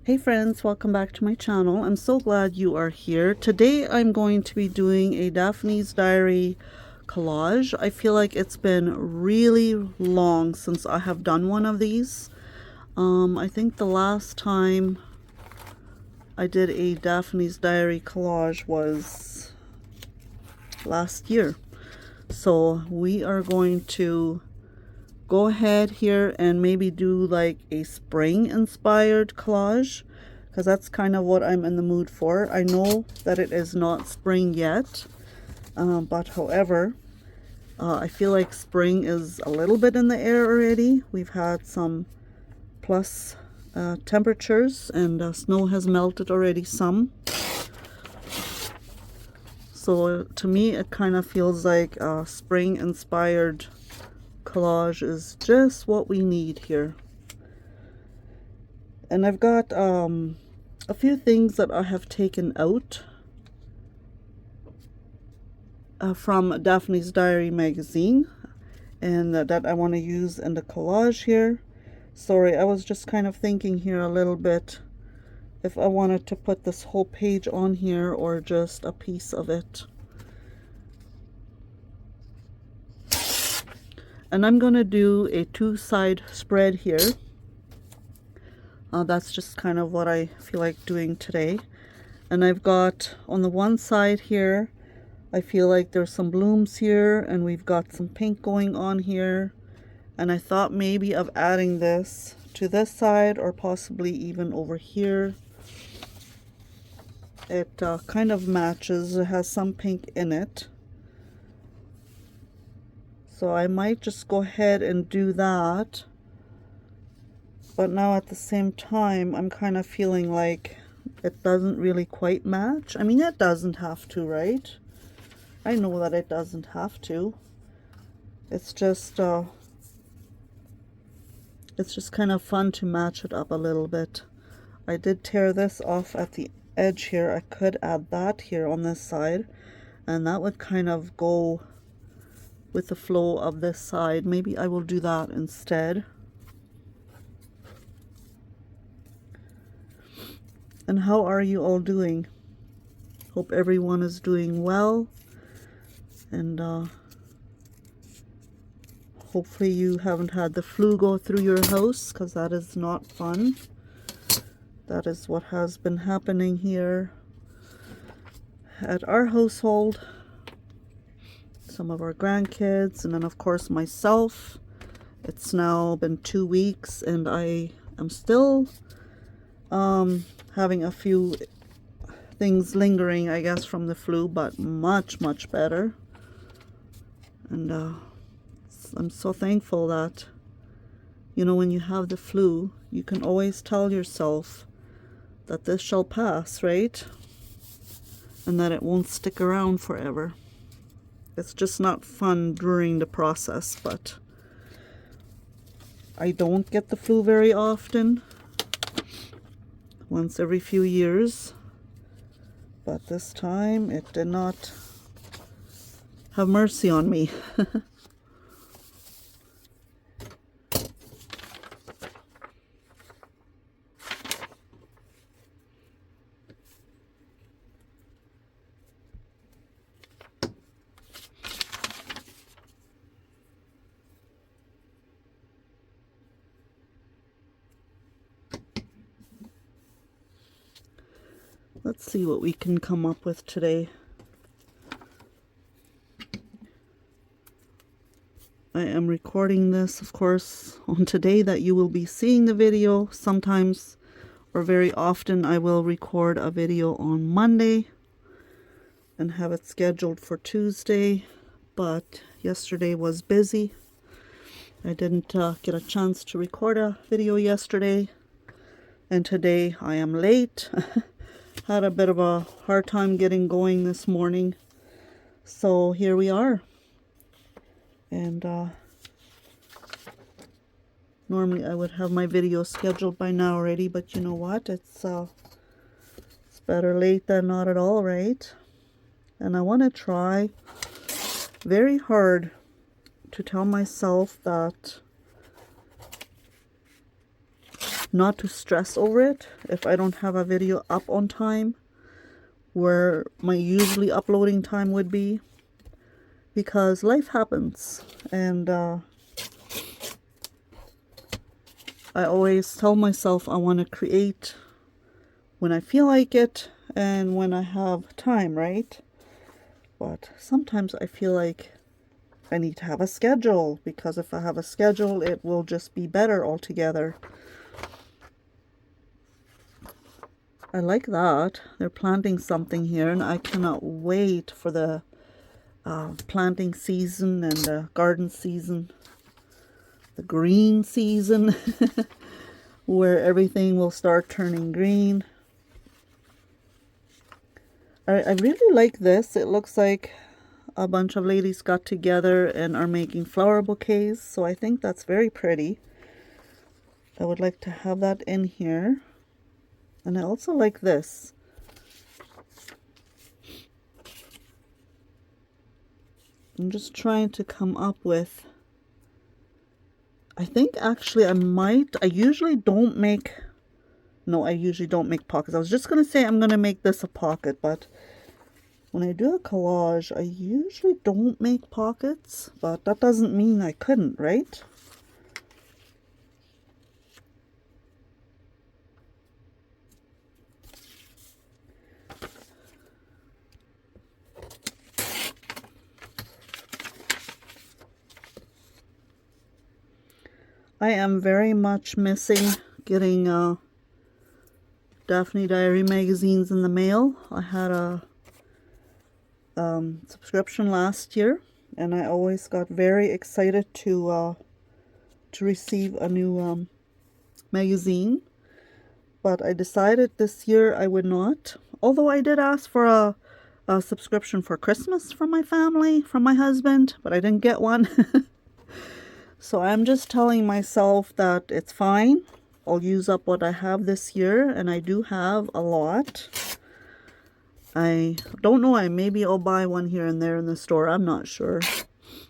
Hey friends, welcome back to my channel. I'm so glad you are here. Today I'm going to be doing a Daphne's Diary collage. I feel like it's been really long since I have done one of these. I think the last time I did a Daphne's Diary collage was last year. So we are going to go ahead here and maybe do like a spring inspired collage, because that's kind of what I'm in the mood for. I know that it is not spring yet, but however, I feel like spring is a little bit in the air already. We've had some plus temperatures, and snow has melted already some. So to me it kind of feels like spring inspired collage is just what we need here. And I've got a few things that I have taken out from Daphne's Diary magazine, and that I want to use in the collage here. Sorry, I was just kind of thinking here a little bit if I wanted to put this whole page on here or just a piece of it. And I'm going to do a two-side spread here. That's just kind of what I feel like doing today. And I've got on the one side here, I feel like there's some blooms here, and we've got some pink going on here. And I thought maybe of adding this to this side or possibly even over here. It kind of matches. It has some pink in it. So I might just go ahead and do that. But now at the same time, I'm kind of feeling like it doesn't really quite match. I mean, it doesn't have to, right? I know that it doesn't have to. It's just kind of fun to match it up a little bit. I did tear this off at the edge here. I could add that here on this side, and that would kind of go with the flow of this side. Maybe I will do that instead. And how are you all doing? Hope everyone is doing well, and hopefully you haven't had the flu go through your house, because that is not fun. That is what has been happening here at our household. Some of our grandkids, and then of course myself. It's now been 2 weeks and I am still having a few things lingering, I guess, from the flu, but much better. And I'm so thankful that, you know, when you have the flu, you can always tell yourself that this shall pass, right? And that it won't stick around forever. It's just not fun during the process, but I don't get the flu very often, once every few years, but this time it did not have mercy on me. Let's see what we can come up with today. I am recording this, of course, on today that you will be seeing the video. Sometimes, or very often, I will record a video on Monday and have it scheduled for Tuesday. But yesterday was busy. I didn't get a chance to record a video yesterday. And today I am late. Had a bit of a hard time getting going this morning, so here we are. And normally I would have my video scheduled by now already, but you know what, it's better late than not at all, right? And I want to try very hard to tell myself that not to stress over it if I don't have a video up on time where my usually uploading time would be, because life happens, and I always tell myself I want to create when I feel like it and when I have time, right? But sometimes I feel like I need to have a schedule, because if I have a schedule, it will just be better altogether. I like that. They're planting something here, and I cannot wait for the planting season and the garden season, the green season, where everything will start turning green. I really like this. It looks like a bunch of ladies got together and are making flower bouquets, so I think that's very pretty. I would like to have that in here. And I also like this. I'm just trying to come up with, I think actually I usually don't make, no, I usually don't make pockets. I was just going to say I'm going to make this a pocket, but when I do a collage, I usually don't make pockets, but that doesn't mean I couldn't, right? I am very much missing getting Daphne Diary magazines in the mail. I had a subscription last year, and I always got very excited to receive a new magazine. But I decided this year I would not. Although I did ask for a subscription for Christmas from my family, from my husband, but I didn't get one. So I'm just telling myself that it's fine. I'll use up what I have this year, and I do have a lot. I don't know, maybe I'll buy one here and there in the store. I'm not sure.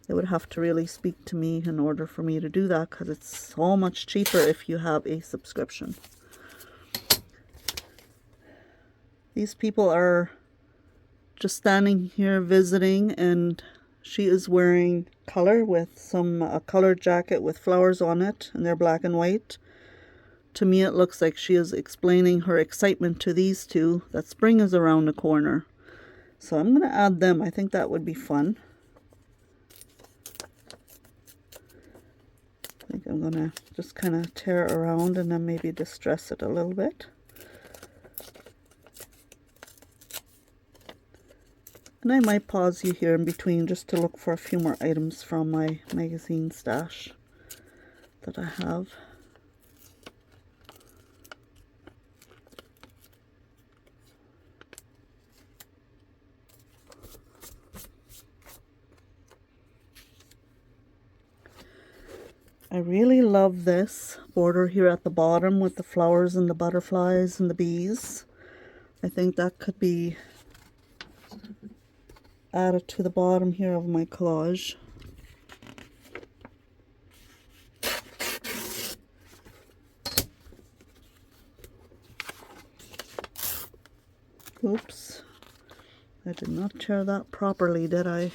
It would have to really speak to me in order for me to do that, because it's so much cheaper if you have a subscription. These people are just standing here visiting, and she is wearing color with some colored jacket with flowers on it, and they're black and white. To me, it looks like she is explaining her excitement to these two that spring is around the corner. So I'm going to add them. I think that would be fun. I think I'm going to just kind of tear around and then maybe distress it a little bit. And I might pause you here in between just to look for a few more items from my magazine stash that I have. I really love this border here at the bottom with the flowers and the butterflies and the bees. I think that could be added to the bottom here of my collage. Oops, I did not tear that properly, did I?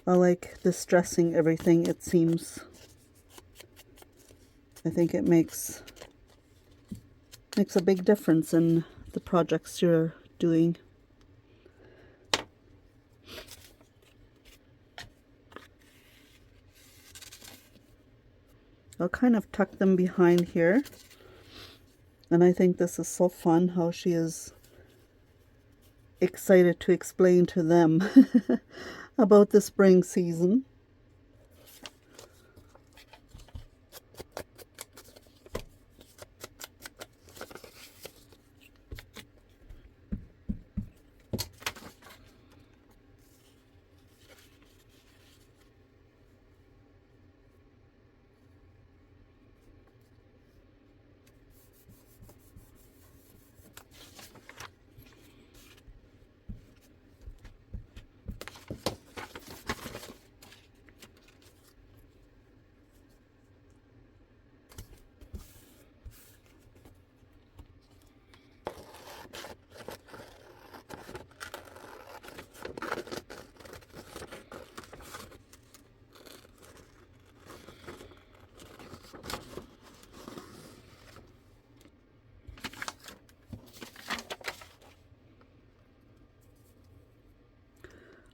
I like distressing everything, it seems. I think it makes a big difference in the projects you're doing. I'll kind of tuck them behind here. And I think this is so fun how she is excited to explain to them about the spring season.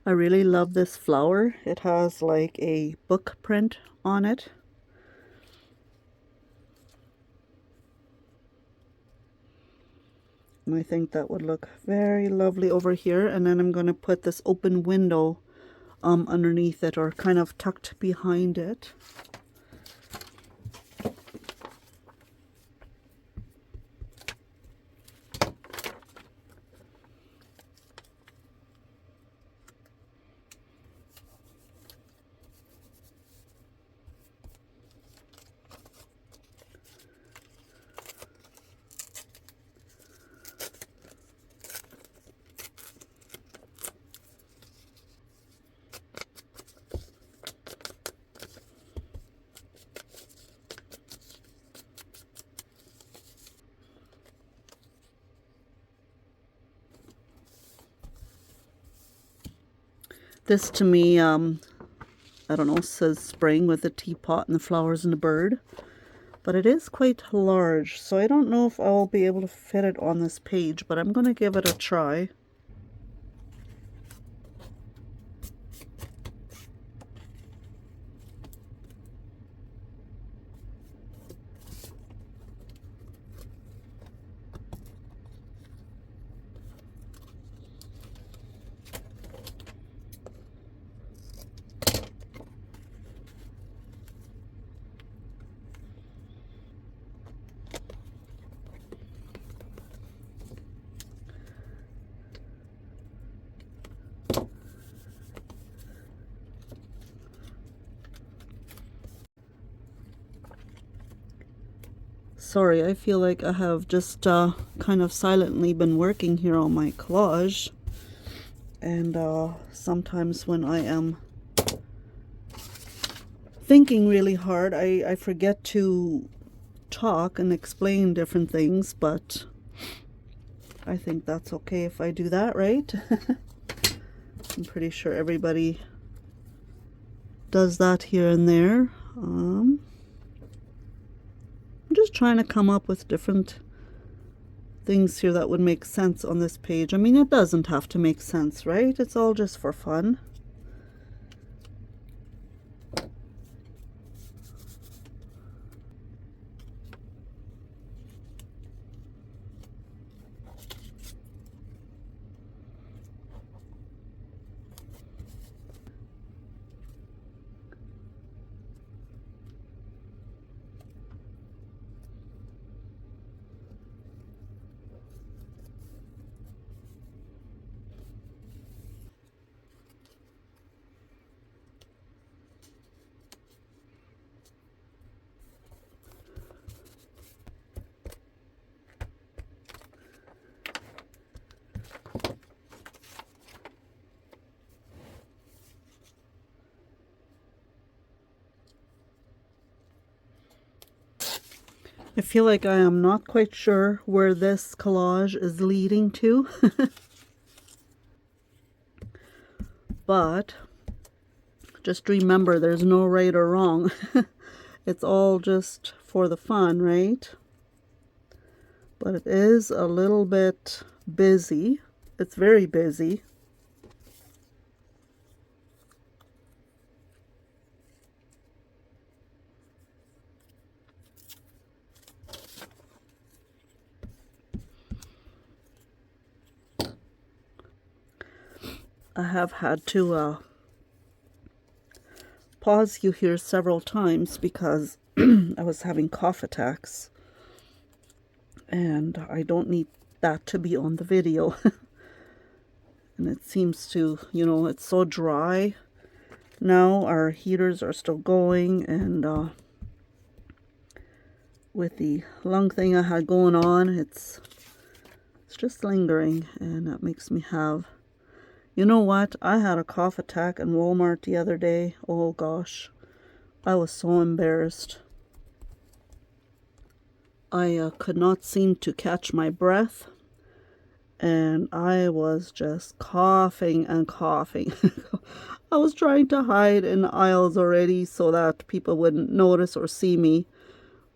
I really love this flower. It has like a book print on it. And I think that would look very lovely over here. And then I'm going to put this open window underneath it, or kind of tucked behind it. This to me, I don't know, says spring with the teapot and the flowers and the bird. But it is quite large, so I don't know if I'll be able to fit it on this page, but I'm going to give it a try. Sorry, I feel like I have just kind of silently been working here on my collage. And sometimes when I am thinking really hard, I forget to talk and explain different things, but I think that's okay if I do that, right? I'm pretty sure everybody does that here and there. I'm just trying to come up with different things here that would make sense on this page. I mean, it doesn't have to make sense, right? It's all just for fun. I feel like I am not quite sure where this collage is leading to. But Just remember, there's no right or wrong. It's all just for the fun, right? But it is a little bit busy. It's very busy. I have had to pause you here several times because I was having cough attacks. And I don't need that to be on the video. And it seems to, you know, it's so dry now. Our heaters are still going, and with the lung thing I had going on, it's just lingering, and that makes me have, you know what, I had a cough attack in Walmart the other day. Oh gosh, I was so embarrassed. I could not seem to catch my breath, and I was just coughing and coughing. I was trying to hide in the aisles already so that people wouldn't notice or see me.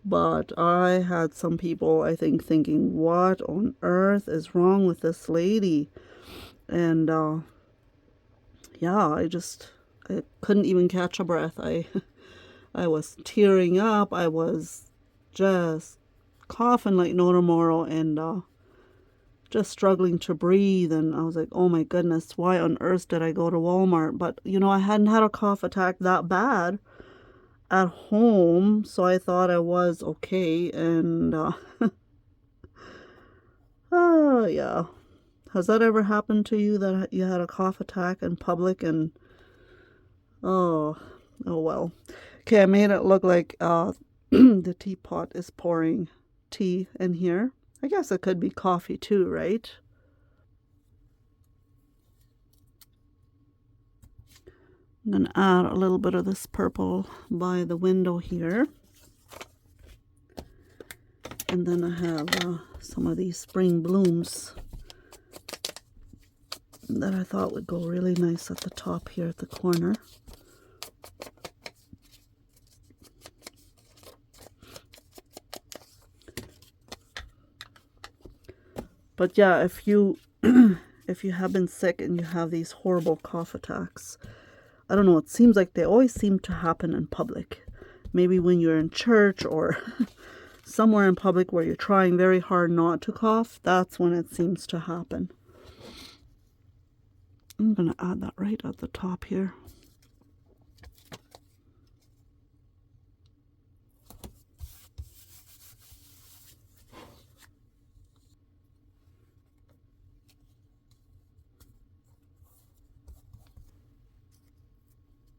But I had some people, I think, thinking, what on earth is wrong with this lady? And yeah, I couldn't even catch a breath. I was tearing up. I was just coughing like no tomorrow, and just struggling to breathe. And I was like, oh my goodness, why on earth did I go to Walmart? But you know, I hadn't had a cough attack that bad at home, so I thought I was okay. And oh yeah, has that ever happened to you, that you had a cough attack in public? And oh well. Okay, I made it look like the teapot is pouring tea in here. I guess it could be coffee too, right? I'm going to add a little bit of this purple by the window here. And then I have some of these spring blooms that I thought would go really nice at the top here at the corner. But yeah, if you if you have been sick and you have these horrible cough attacks, I don't know, it seems like they always seem to happen in public. Maybe when you're in church or somewhere in public where you're trying very hard not to cough, that's when it seems to happen. I'm going to add that right at the top here.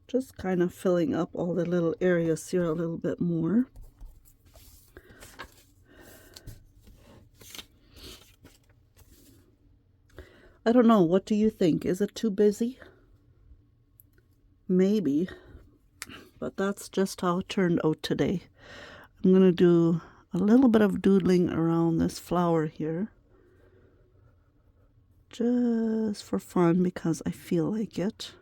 Just kind of filling up all the little areas here a little bit more. I don't know, what do you think? Is it too busy? Maybe, but that's just how it turned out today. I'm going to do a little bit of doodling around this flower here, just for fun because I feel like it.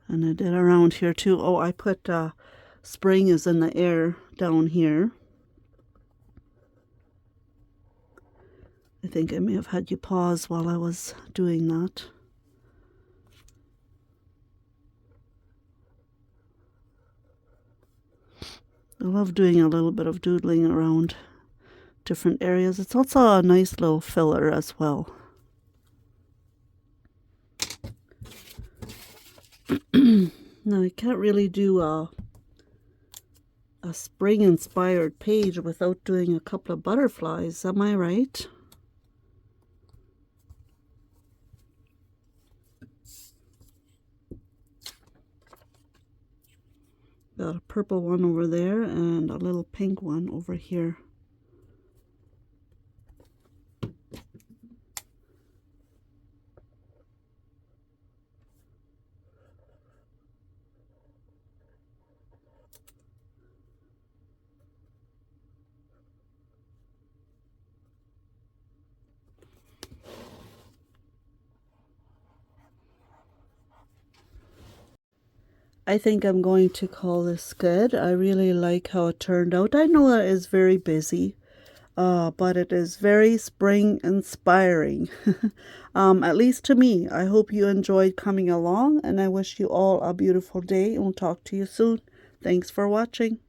And I did around here too. Oh, I put spring is in the air down here. I think I may have had you pause while I was doing that. I love doing a little bit of doodling around different areas. It's also a nice little filler as well. Now, I can't really do a spring-inspired page without doing a couple of butterflies, am I right? Got a purple one over there and a little pink one over here. I think I'm going to call this good. I really like how it turned out. I know that it's very busy, but it is very spring inspiring. At least to me. I hope you enjoyed coming along, and I wish you all a beautiful day, and we'll talk to you soon. Thanks for watching.